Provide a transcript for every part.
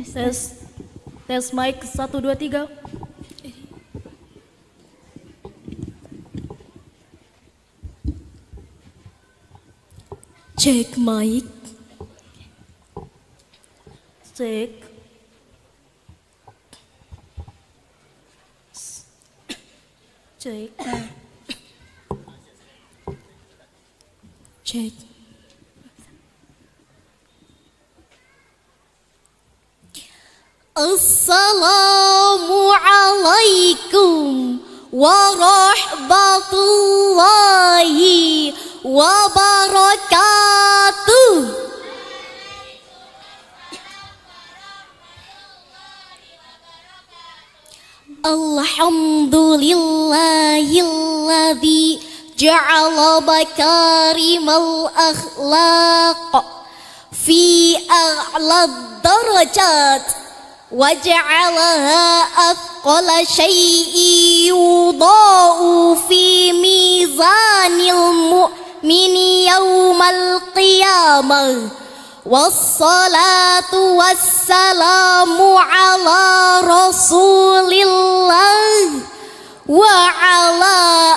Tes mic 1 2 3. Cek mic. Cek. Cek. Cek. Assalamualaikum warahmatullahi wabarakatuh. Alhamdulillahilladzi ja'ala makarimal akhlaq fi a'la darajat wa ja'alaha athqala syai'in yudha'u fi mizanil mu'mini yawmal qiyamah. Wassalatu wassalamu ala rasulillah wa ala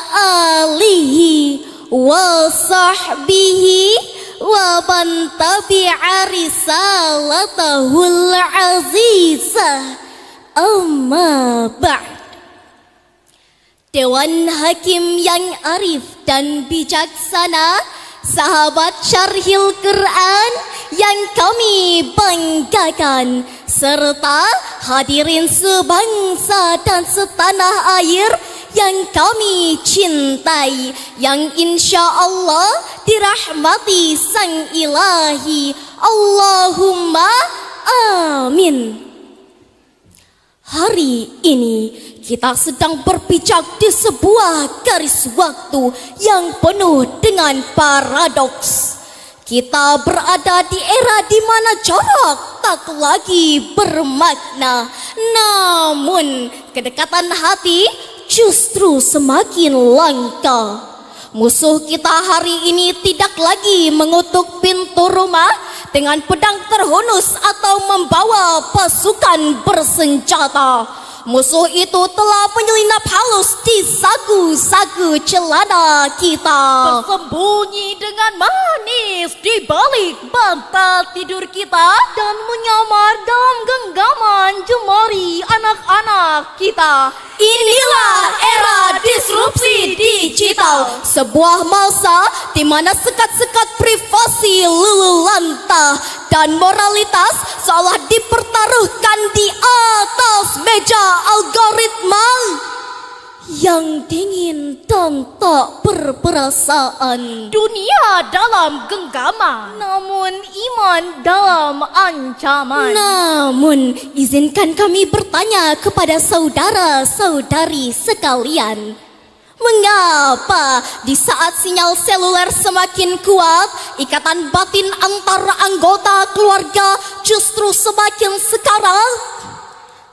alihi wa sahbihi wa man tabi'a risalatahul azizah, amma ba'd. Dewan Hakim yang arif dan bijaksana, sahabat Syarhil Quran yang kami banggakan, serta hadirin sebangsa dan setanah air yang kami cintai, yang insya Allah dirahmati Sang Ilahi. Allahumma amin. Hari ini kita sedang berpijak di sebuah garis waktu yang penuh dengan paradoks. Kita berada di era di mana jarak tak lagi bermakna, namun kedekatan hati justru semakin langka. Musuh kita hari ini tidak lagi mengutuk pintu rumah dengan pedang terhunus atau membawa pasukan bersenjata. Musuh itu telah menyelinap halus di sagu-sagu celana kita, Bersembunyi dengan manis di balik bantal tidur kita, dan menyamar dalam genggaman jemari anak-anak kita. Inilah era disrupsi digital, sebuah masa di mana sekat-sekat privasi luluh lantah dan moralitas seolah dipertaruhkan di atas meja algoritma yang dingin dan tak berperasaan. Dunia dalam genggaman, namun iman dalam ancaman. Namun, izinkan kami bertanya kepada saudara-saudari sekalian, mengapa di saat sinyal seluler semakin kuat, ikatan batin antara anggota keluarga justru semakin sekarat?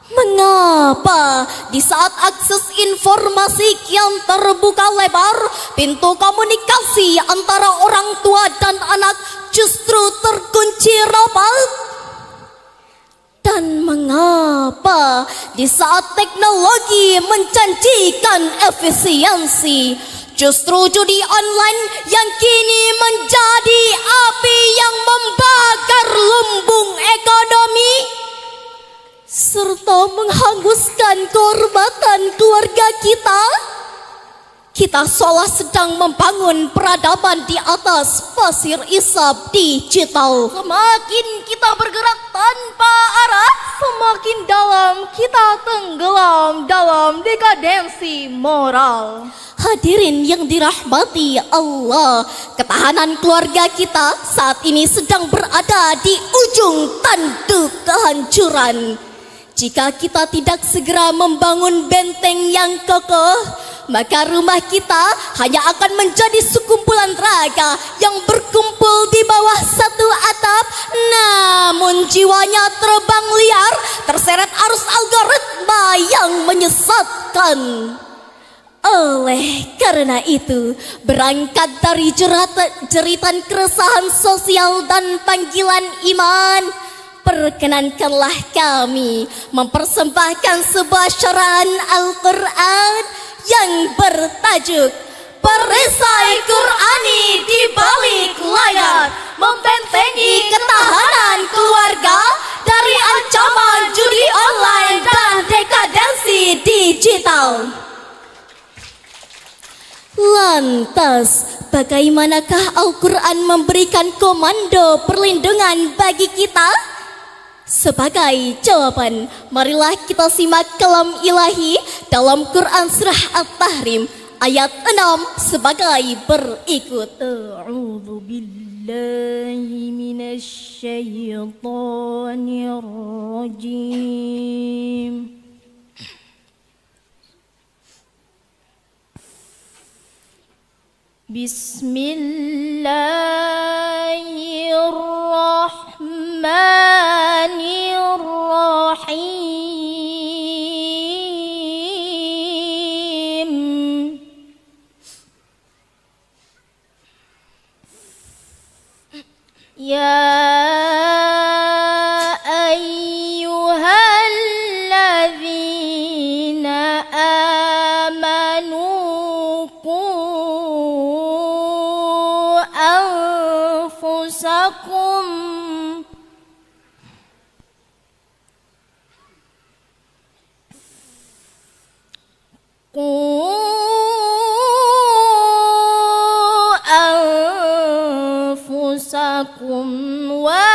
Mengapa di saat akses informasi kian terbuka lebar, pintu komunikasi antara orang tua dan anak justru terkunci rapat? Dan mengapa di saat teknologi menjanjikan efisiensi, justru judi online yang kini menjadi api yang membakar lumbung ekonomi serta menghanguskan kehormatan keluarga kita? Kita seolah sedang membangun peradaban di atas pasir isap digital. Semakin kita bergerak tanpa arah, semakin dalam kita tenggelam dalam dekadensi moral. Hadirin yang dirahmati Allah, ketahanan keluarga kita saat ini sedang berada di ujung tanduk kehancuran. Jika kita tidak segera membangun benteng yang kokoh, maka rumah kita hanya akan menjadi sekumpulan raga yang berkumpul di bawah satu atap, namun jiwanya terbang liar terseret arus algoritma yang menyesatkan. Oleh karena itu, berangkat dari jeritan keresahan sosial dan panggilan iman, perkenankanlah kami mempersembahkan sebuah syaraan Al-Quran yang bertajuk Perisai Qurani di Balik Layar, membentengi ketahanan keluarga dari ancaman judi online dan dekadensi digital. Lantas, bagaimanakah Al-Quran memberikan komando perlindungan bagi kita? Sebagai jawaban, marilah kita simak kalam ilahi dalam Quran Surah At-Tahrim ayat 6 sebagai berikut. A'udzu billahi minasy syaithanir rajim. Bismillahirrahmanirrahim. Ya ayyuhalladzina amanu anfusakum wa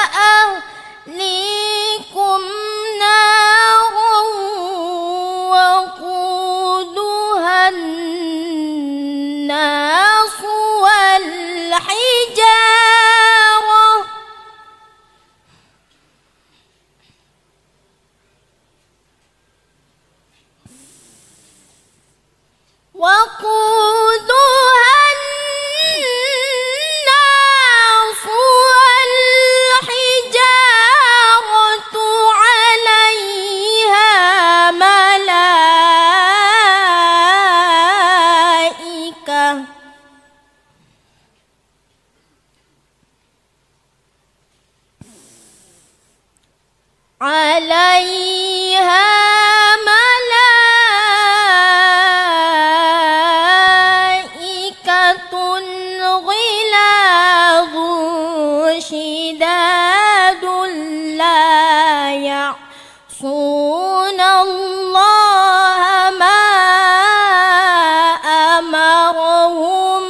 ahlikum naran waquduhan nas wal hijarah waquduhan nas wal hijaratu 'alaiha malaikah malaikatun ghilazun shidadun la ya'sunallaha ma amarahum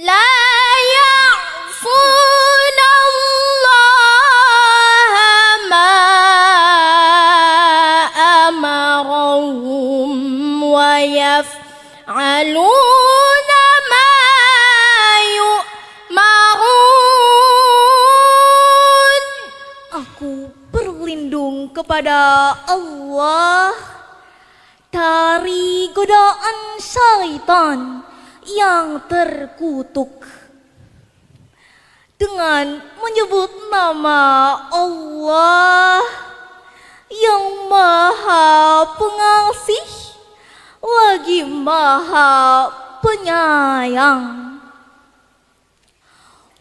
la ya'sunallaha ma amarahum wa yaf'aluna ma yu'marun. Aku berlindung kepada Allah dari godaan syaitan yang terkutuk dengan menyebut nama Allah yang Maha Pengasih lagi Maha Penyayang.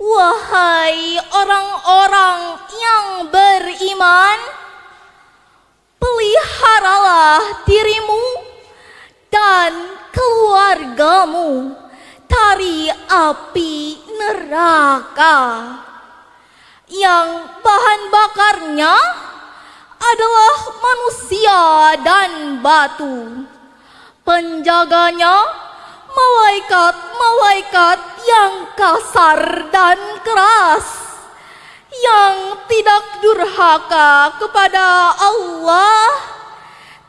Wahai orang-orang yang beriman, peliharalah dirimu dan keluargamu dari api neraka yang bahan bakarnya adalah manusia dan batu. Penjaganya malaikat-malaikat yang kasar dan keras, yang tidak durhaka kepada Allah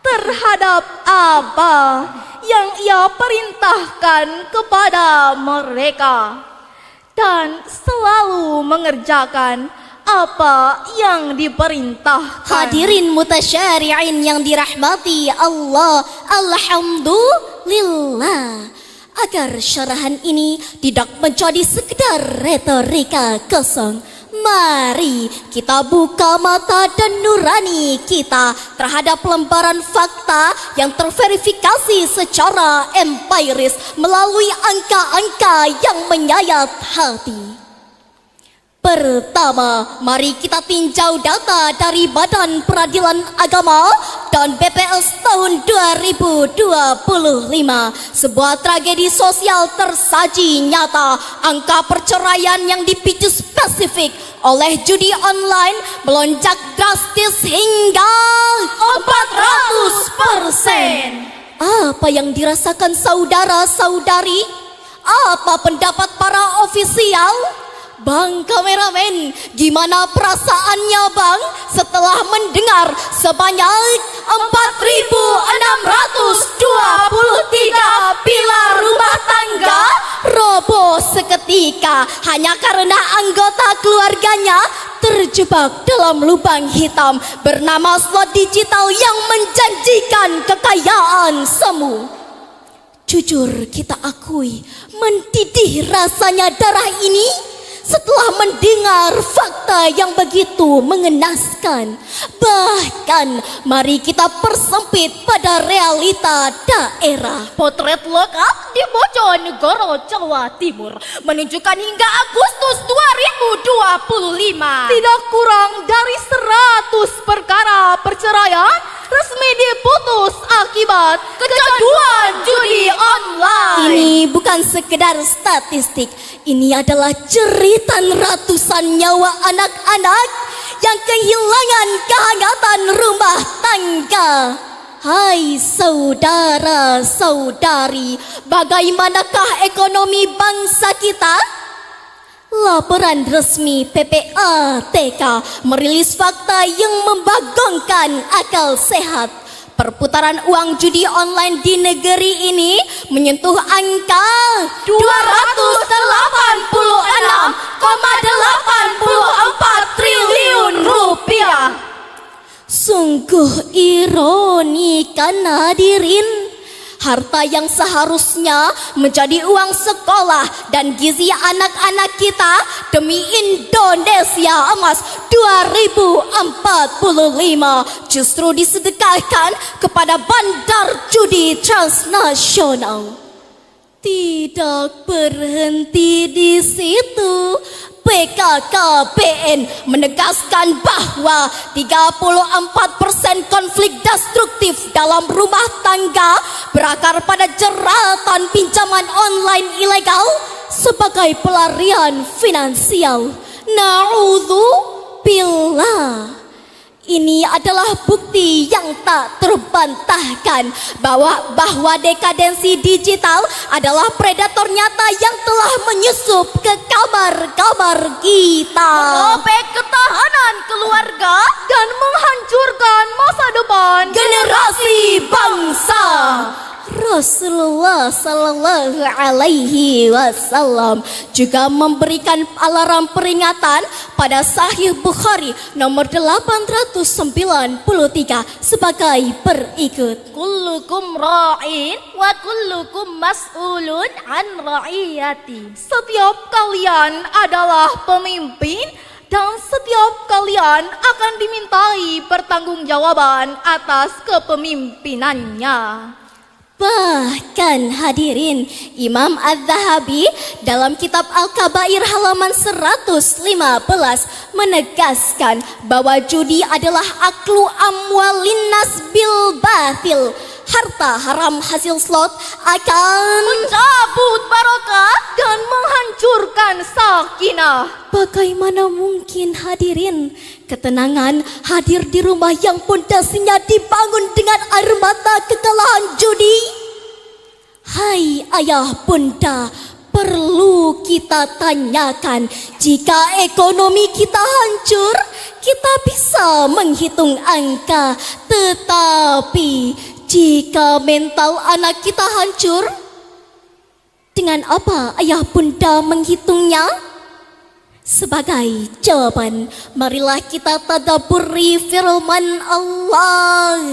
terhadap apa yang Ia perintahkan kepada mereka, dan selalu mengerjakan apa yang diperintahkan. Hadirin mutasyari'in yang dirahmati Allah, alhamdulillah. Agar syarahan ini tidak menjadi sekedar retorika kosong, Mari kita buka mata dan nurani kita terhadap lembaran fakta yang terverifikasi secara empiris melalui angka-angka yang menyayat hati. Pertama, mari kita tinjau data dari Badan Peradilan Agama dan BPS tahun 2025. Sebuah tragedi sosial tersaji nyata. Angka perceraian yang dipicu spesifik oleh judi online melonjak drastis hingga 400%. Apa yang dirasakan saudara-saudari? Apa pendapat para ofisial? Bang kameramen, gimana perasaannya bang setelah mendengar sebanyak 4.623 pilar rumah tangga roboh seketika hanya karena anggota keluarganya terjebak dalam lubang hitam bernama slot digital yang menjanjikan kekayaan semu. Jujur kita akui, mendidih rasanya darah ini setelah mendengar fakta yang begitu mengenaskan. Bahkan mari kita persempit pada realita daerah. Potret lengkap di Bojonegoro, Jawa Timur menunjukkan hingga Agustus 2025 tidak kurang dari 100 perkara perceraian resmi diputus akibat kecanduan judi online. Ini bukan sekedar statistik, ini adalah jeritan ratusan nyawa anak-anak yang kehilangan kehangatan rumah tangga. Hai saudara-saudari, bagaimanakah ekonomi bangsa kita? Laporan resmi PPATK merilis fakta yang membagongkan akal sehat. Perputaran uang judi online di negeri ini menyentuh angka 286,84 triliun rupiah. Sungguh ironi kan hadirin. Harta yang seharusnya menjadi uang sekolah dan gizi anak-anak kita demi Indonesia Emas 2045 justru disedekahkan kepada bandar judi transnasional. Tidak berhenti di situ, BKKBN menegaskan bahwa 34% konflik destruktif dalam rumah tangga berakar pada jeratan pinjaman online ilegal sebagai pelarian finansial. Na'udzubillah. Ini adalah bukti yang tak terbantahkan bahwa dekadensi digital adalah predator nyata yang telah menyusup ke kamar-kamar kita, merobek ketahanan keluarga dan menghancurkan masa depan generasi bangsa. Rasulullah Sallallahu Alaihi Wasallam juga memberikan alarm peringatan pada Sahih Bukhari nomor 893 sebagai berikut. Kullukum ra'in wa kullukum mas'ulun an ra'iyati. Setiap kalian adalah pemimpin dan setiap kalian akan dimintai pertanggungjawaban atas kepemimpinannya. Bahkan hadirin, Imam Az-Zahabi dalam kitab Al-Kabair halaman 115 menegaskan bahwa judi adalah aklu amwalinnas bil batil. Harta haram hasil slot akan mencabut barokah dan menghancurkan sakinah. Bagaimana mungkin hadirin ketenangan hadir di rumah yang pondasinya dibangun dengan air mata kekalahan judi? Hai ayah bunda, perlu kita tanyakan, jika ekonomi kita hancur, kita bisa menghitung angka, tetapi jika mental anak kita hancur, dengan apa ayah bunda menghitungnya? Sebagai jawaban, marilah kita tadabburi firman Allah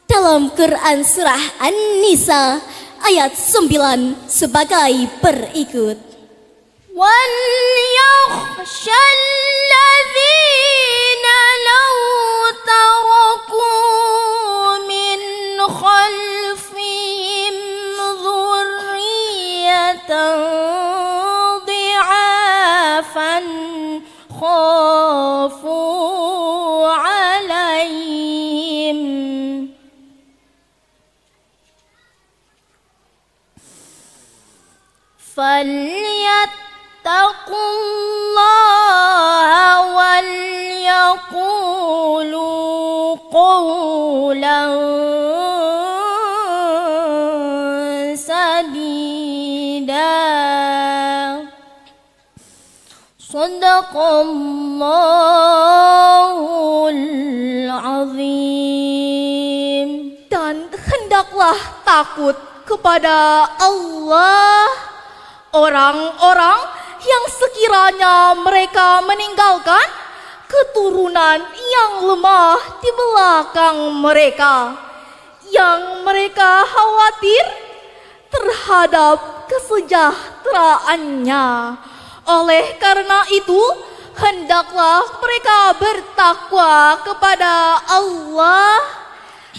dalam Quran surah An-Nisa ayat 9 sebagai berikut. وَلْيَخْشَى تخافوا عليهم فليتقوا الله وليقولوا قولا سديدا صدق Allahul Azim. Dan hendaklah takut kepada Allah orang-orang yang sekiranya mereka meninggalkan keturunan yang lemah di belakang mereka, yang mereka khawatir terhadap kesejahteraannya. Oleh karena itu, hendaklah mereka bertakwa kepada Allah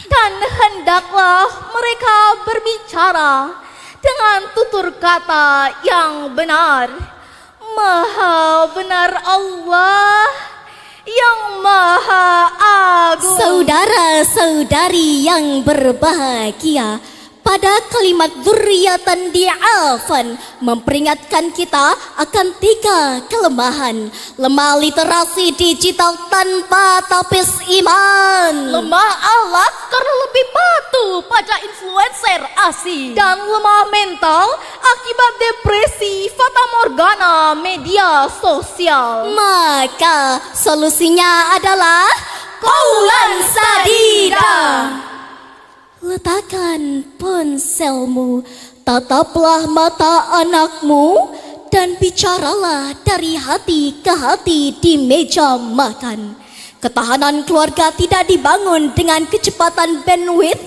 dan hendaklah mereka berbicara dengan tutur kata yang benar. Maha benar Allah yang maha agung. Saudara-saudari yang berbahagia, pada kalimat dzurriatan di'afan memperingatkan kita akan 3 kelemahan. Lemah literasi digital tanpa tapis iman, Lemah alat karena lebih patuh pada influencer asing, dan lemah mental akibat depresi fata morgana media sosial. Maka solusinya adalah qaulan sadida. Letakkan ponselmu, tataplah mata anakmu, dan bicaralah dari hati ke hati di meja makan. Ketahanan keluarga tidak dibangun dengan kecepatan bandwidth,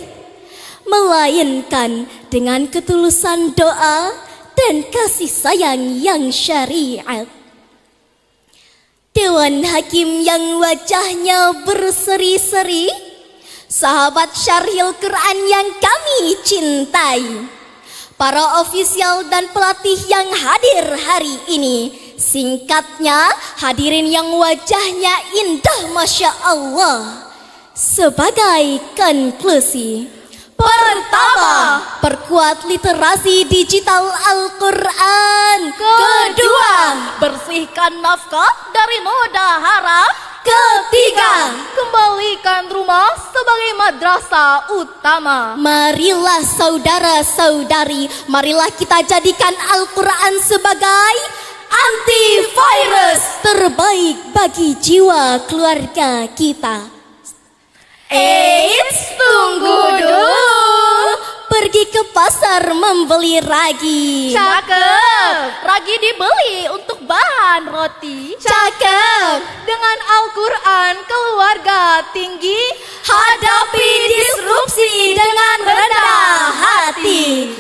melainkan dengan ketulusan doa dan kasih sayang yang syariat. Dewan Hakim yang wajahnya berseri-seri, sahabat Syarhil Quran yang kami cintai, para ofisial dan pelatih yang hadir hari ini, singkatnya hadirin yang wajahnya indah Masya Allah. Sebagai konklusi, pertama, perkuat literasi digital Al-Quran. Kedua, bersihkan nafkah dari noda haram. ketiga, Kembalikan rumah sebagai madrasah utama. marilah saudara-saudari, marilah kita jadikan Al-Quran sebagai antivirus terbaik bagi jiwa keluarga kita. Eits, tunggu dulu. Pergi ke pasar membeli ragi. Cakep. Ragi dibeli untuk bahan roti. Cakep. Dengan Al-Quran keluarga tinggi, Hadapi disrupsi dengan rendah hati.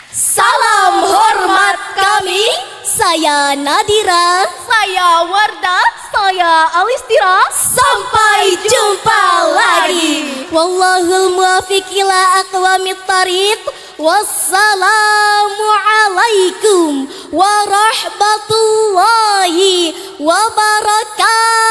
Salam hormat kami, saya Nadira. saya Wardah, saya Alistira. Sampai jumpa lagi. Wallahul muwaffiq ila aqwamit thariq. Wassalamu alaikum warahmatullahi wabarakatuh.